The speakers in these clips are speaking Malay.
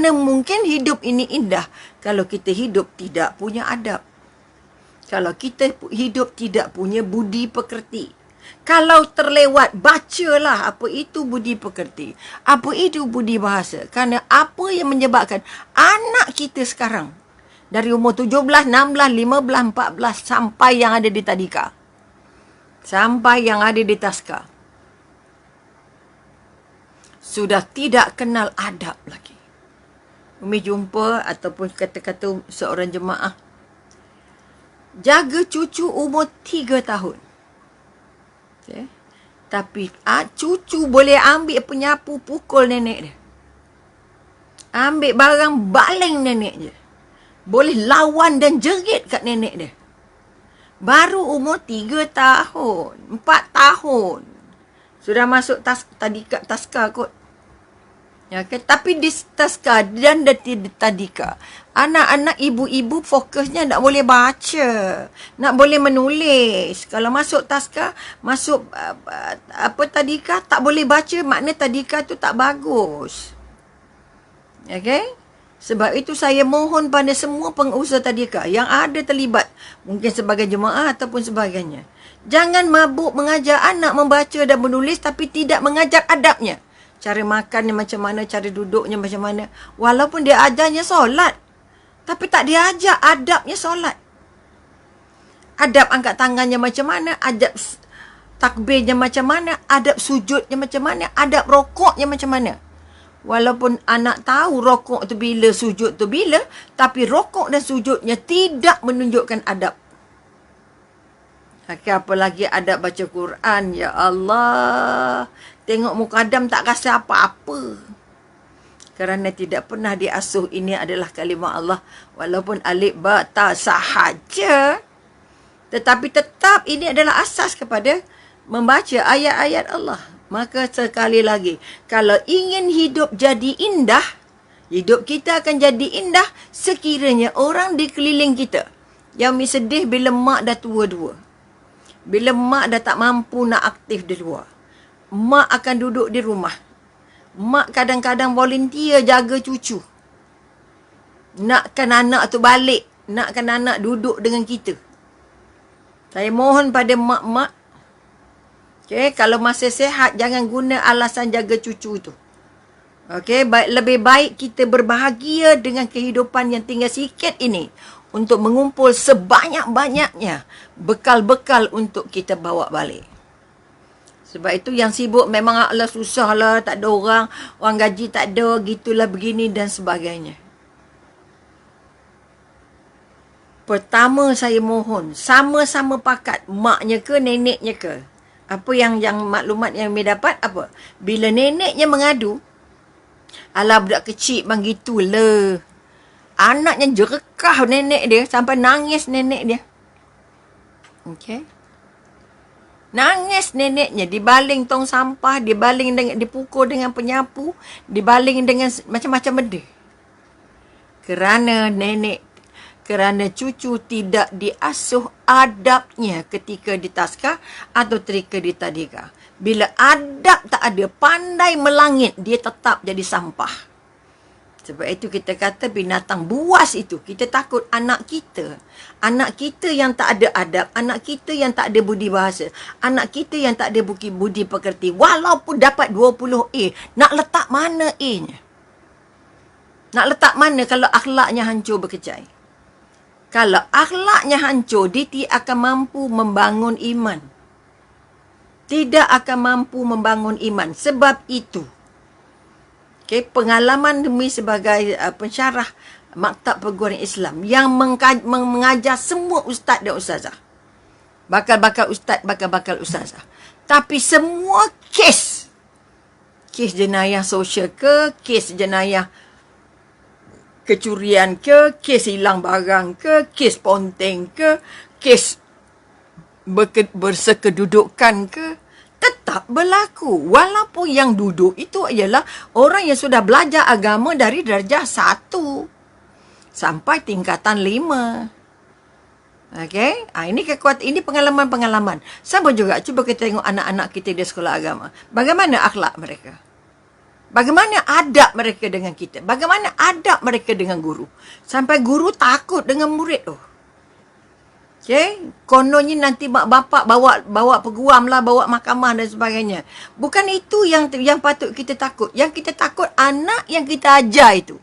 Mana mungkin hidup ini indah kalau kita hidup tidak punya adab. Kalau kita hidup tidak punya budi pekerti. Kalau terlewat, bacalah apa itu budi pekerti. Apa itu budi bahasa. Kerana apa yang menyebabkan anak kita sekarang, dari umur 17, 16, 15, 14 sampai yang ada di tadika. Sampai yang ada di taska. Sudah tidak kenal adab lagi. Umi jumpa ataupun kata-kata seorang jemaah. Jaga cucu umur 3 tahun. Okay. Tapi cucu boleh ambil penyapu pukul nenek dia. Ambil barang baling nenek dia. Boleh lawan dan jerit kat nenek dia. Baru umur 3 tahun, 4 tahun. Sudah masuk tadika taska kot. Ya, okay? Tapi di taska dan di tadika, anak-anak ibu-ibu fokusnya nak boleh baca, nak boleh menulis. Kalau masuk taska, masuk tadika, tak boleh baca, makna tadika tu tak bagus. Okay? Sebab itu saya mohon pada semua pengusaha tadika yang ada terlibat, mungkin sebagai jemaah ataupun sebagainya. Jangan mabuk mengajar anak membaca dan menulis tapi tidak mengajar adabnya. Cara makannya macam mana, cara duduknya macam mana. Walaupun dia ajarnya solat, tapi tak diajar adabnya solat. Adab angkat tangannya macam mana, adab takbirnya macam mana, adab sujudnya macam mana, adab rokoknya macam mana. Walaupun anak tahu rokok tu bila, sujud tu bila, tapi rokok dan sujudnya tidak menunjukkan adab. Apalagi adab baca Quran. Ya Allah. Tengok muka Adam tak rasa apa-apa. Kerana tidak pernah diasuh. Ini adalah kalimah Allah. Walaupun alif ba ta sahaja. Tetapi tetap ini adalah asas kepada membaca ayat-ayat Allah. Maka sekali lagi, kalau ingin hidup jadi indah, hidup kita akan jadi indah sekiranya orang di keliling kita yang sedih bila mak dah tua-tua. Bila mak dah tak mampu nak aktif di luar. Mak akan duduk di rumah. Mak kadang-kadang volunteer jaga cucu. Nakkan anak tu balik. Nakkan anak duduk dengan kita. Saya mohon pada mak-mak. Okay, kalau masih sihat, jangan guna alasan jaga cucu tu. Okay, lebih baik kita berbahagia dengan kehidupan yang tinggal sikit ini. Untuk mengumpul sebanyak-banyaknya bekal-bekal untuk kita bawa balik. Sebab itu yang sibuk memang Allah susah lah, tak ada orang gaji tak ada, gitulah begini dan sebagainya. Pertama saya mohon, sama-sama pakat, maknya ke neneknya ke. Apa yang maklumat yang kami dapat, apa? Bila neneknya mengadu, alah budak kecil bang gitulah. Anaknya jerekah nenek dia sampai nangis nenek dia. Okey. Nangis neneknya, dibaling tong sampah, dipukul dengan penyapu, dibaling dengan macam-macam benda. Kerana cucu tidak diasuh adabnya ketika di taska atau ketika di tadika. Bila adab tak ada, pandai melangit, dia tetap jadi sampah. Sebab itu kita kata binatang buas itu. Kita takut anak kita yang tak ada adab, anak kita yang tak ada budi bahasa, anak kita yang tak ada budi pekerti. Walaupun dapat 20A, nak letak mana A-nya? Nak letak mana kalau akhlaknya hancur berkecai? Kalau akhlaknya hancur, dia tidak akan mampu membangun iman. Tidak akan mampu membangun iman. Sebab itu, okay, pengalaman demi sebagai pensyarah Maktab Perguruan Islam yang mengajar semua ustaz dan ustazah. Bakal-bakal ustaz, bakal-bakal ustazah. Tapi semua kes jenayah sosial ke, kes jenayah kecurian ke, kes hilang barang ke, kes ponteng ke, kes bersekedudukan ke, tetap berlaku. Walaupun yang duduk itu ialah orang yang sudah belajar agama dari darjah 1 sampai tingkatan 5. Okey, ini kekuatan, ini pengalaman-pengalaman. Sama juga cuba kita tengok anak-anak kita di sekolah agama. Bagaimana akhlak mereka? Bagaimana adab mereka dengan kita? Bagaimana adab mereka dengan guru? Sampai guru takut dengan murid tu. Okay? Kononnya nanti mak bapak bawa peguam lah, bawa mahkamah dan sebagainya. Bukan itu yang patut kita takut. Yang kita takut anak yang kita ajar itu.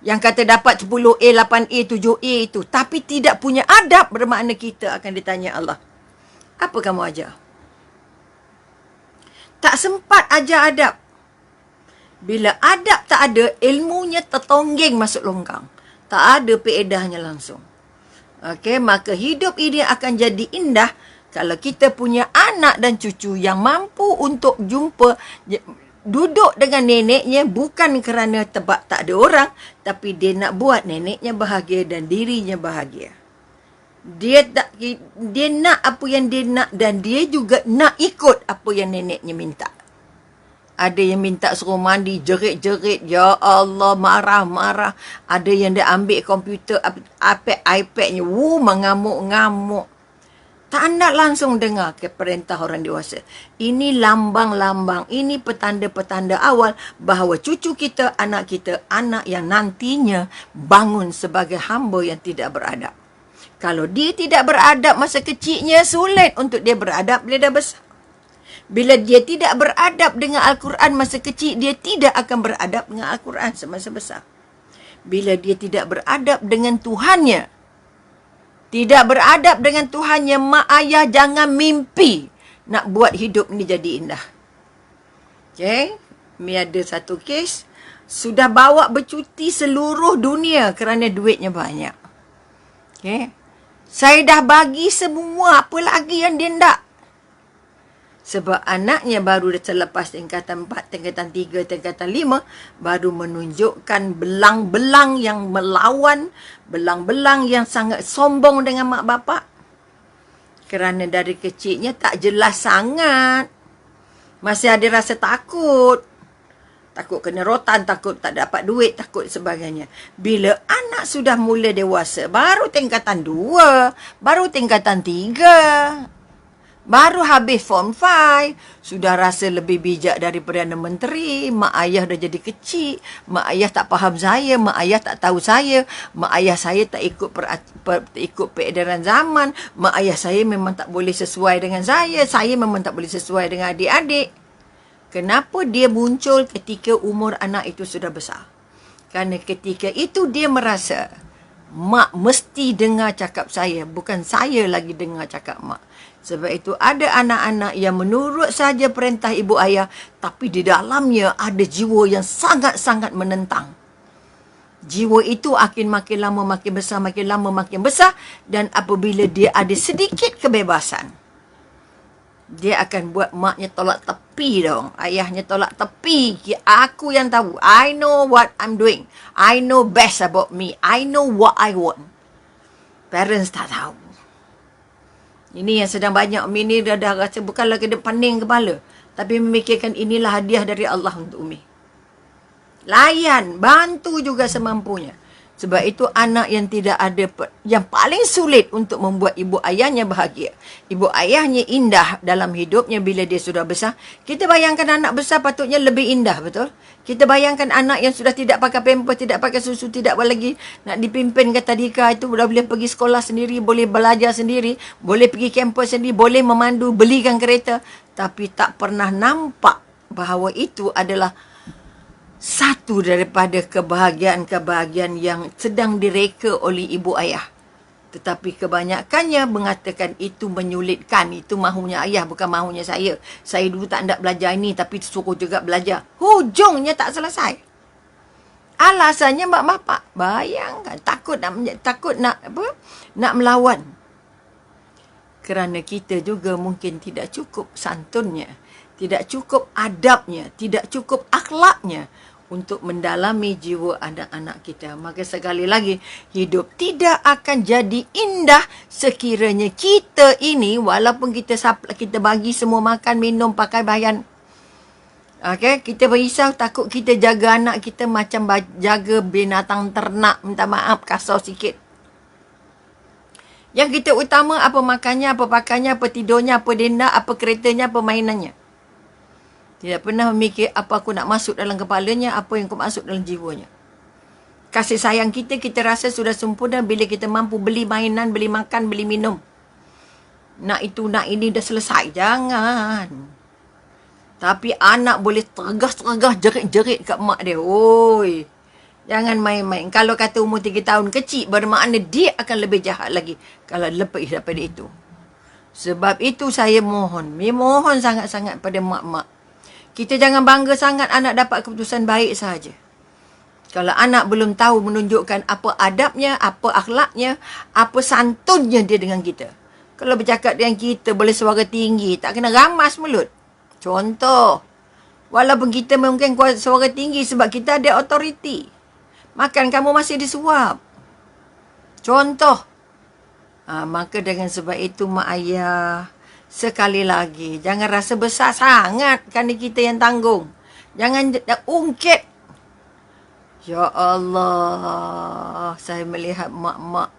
Yang kata dapat 10A, 8A, 7A itu. Tapi tidak punya adab, bermakna kita akan ditanya Allah. Apa kamu ajar? Tak sempat ajar adab. Bila adab tak ada, ilmunya tertonggeng masuk longkang. Tak ada faedahnya langsung. Okey, maka hidup ini akan jadi indah kalau kita punya anak dan cucu yang mampu untuk duduk dengan neneknya bukan kerana tebak tak ada orang, tapi dia nak buat neneknya bahagia dan dirinya bahagia. Dia nak apa yang dia nak dan dia juga nak ikut apa yang neneknya minta. Ada yang minta suruh mandi, jerit-jerit. Ya Allah, marah-marah. Ada yang dia ambil komputer, iPad-nya. Mengamuk-ngamuk. Tak nak langsung dengar ke perintah orang dewasa. Ini lambang-lambang. Ini petanda-petanda awal bahawa cucu kita, anak yang nantinya bangun sebagai hamba yang tidak beradab. Kalau dia tidak beradab masa kecilnya, sulit untuk dia beradab bila dah besar. Bila dia tidak beradab dengan Al-Quran masa kecil, dia tidak akan beradab dengan Al-Quran semasa besar. Bila dia tidak beradab dengan Tuhannya, mak ayah jangan mimpi nak buat hidup ni jadi indah. Okay? Ni ada satu kes, sudah bawa bercuti seluruh dunia kerana duitnya banyak. Okay? Saya dah bagi semua, apa lagi yang dia nak? Sebab anaknya baru selepas tingkatan 4, tingkatan 3, tingkatan 5, baru menunjukkan belang-belang yang melawan, belang-belang yang sangat sombong dengan mak bapak. Kerana dari kecilnya tak jelas sangat. Masih ada rasa takut. Takut kena rotan, takut tak dapat duit, takut sebagainya. Bila anak sudah mula dewasa, baru tingkatan 2, baru tingkatan 3, baru habis form 5, sudah rasa lebih bijak dari Perdana Menteri. Mak ayah dah jadi kecil. Mak ayah tak faham saya. Mak ayah tak tahu saya. Mak ayah saya tak ikut peredaran zaman. Mak ayah saya memang tak boleh sesuai dengan saya. Saya memang tak boleh sesuai dengan adik-adik. Kenapa dia muncul ketika umur anak itu sudah besar? Kerana ketika itu dia merasa mak mesti dengar cakap saya, bukan saya lagi dengar cakap mak. Sebab itu ada anak-anak yang menurut saja perintah ibu ayah, tapi di dalamnya ada jiwa yang sangat-sangat menentang. Jiwa itu akan makin lama makin besar, makin lama makin besar, dan apabila dia ada sedikit kebebasan, dia akan buat maknya tolak tepi dong. Ayahnya tolak tepi. Aku yang tahu. I know what I'm doing. I know best about me. I know what I want. Parents tak tahu. Ini yang sedang banyak Umi ni dah rasa bukanlah kena pening kepala. Tapi memikirkan inilah hadiah dari Allah untuk Umi. Layan, bantu juga semampunya. Sebab itu anak yang tidak ada, yang paling sulit untuk membuat ibu ayahnya bahagia. Ibu ayahnya indah dalam hidupnya bila dia sudah besar. Kita bayangkan anak besar patutnya lebih indah, betul? Kita bayangkan anak yang sudah tidak pakai pampers, tidak pakai susu, tidak lagi nak dipimpin ke tadika itu, sudah boleh pergi sekolah sendiri, boleh belajar sendiri, boleh pergi kampus sendiri, boleh memandu, belikan kereta. Tapi tak pernah nampak bahawa itu adalah satu daripada kebahagiaan-kebahagiaan yang sedang direka oleh ibu ayah. Tetapi kebanyakannya mengatakan itu menyulitkan, itu mahunya ayah, bukan mahunya saya. Saya dulu tak nak belajar ini, tapi suruh juga belajar. Hujungnya tak selesai. Alasannya mak bapak. Bayangkan, takut nak melawan. Kerana kita juga mungkin tidak cukup santunnya, tidak cukup adabnya, tidak cukup akhlaknya untuk mendalami jiwa anak-anak kita. Maka sekali lagi, hidup tidak akan jadi indah sekiranya kita ini, walaupun kita bagi semua makan, minum, pakai bayan. Okay? Kita berisau, takut kita jaga anak kita macam jaga binatang ternak. Minta maaf, kasar sikit. Yang kita utama apa makannya, apa pakainya, apa tidurnya, apa dia nak, apa keretanya, apa mainannya. Tidak pernah memikir apa aku nak masuk dalam kepalanya, apa yang aku masuk dalam jiwanya. Kasih sayang kita rasa sudah sempurna bila kita mampu beli mainan, beli makan, beli minum. Nak itu, nak ini dah selesai. Jangan. Tapi anak boleh tergas-tergas, jerit-jerit kat mak dia. Oi. Jangan main-main. Kalau kata umur 3 tahun kecil, bermakna dia akan lebih jahat lagi kalau lepas daripada itu. Sebab itu saya mohon sangat-sangat pada mak-mak. Kita jangan bangga sangat anak dapat keputusan baik sahaja. Kalau anak belum tahu menunjukkan apa adabnya, apa akhlaknya, apa santunnya dia dengan kita. Kalau bercakap dengan kita boleh suara tinggi, tak kena ramas mulut. Contoh, walaupun kita mungkin kuat suara tinggi sebab kita ada autoriti. Makan kamu masih disuap. Contoh. Maka dengan sebab itu mak ayah, sekali lagi, jangan rasa besar sangat kerana kita yang tanggung. Jangan ungkit. Ya Allah, saya melihat mak-mak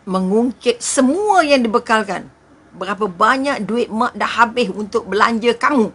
mengungkit semua yang dibekalkan. Berapa banyak duit mak dah habis untuk belanja kamu.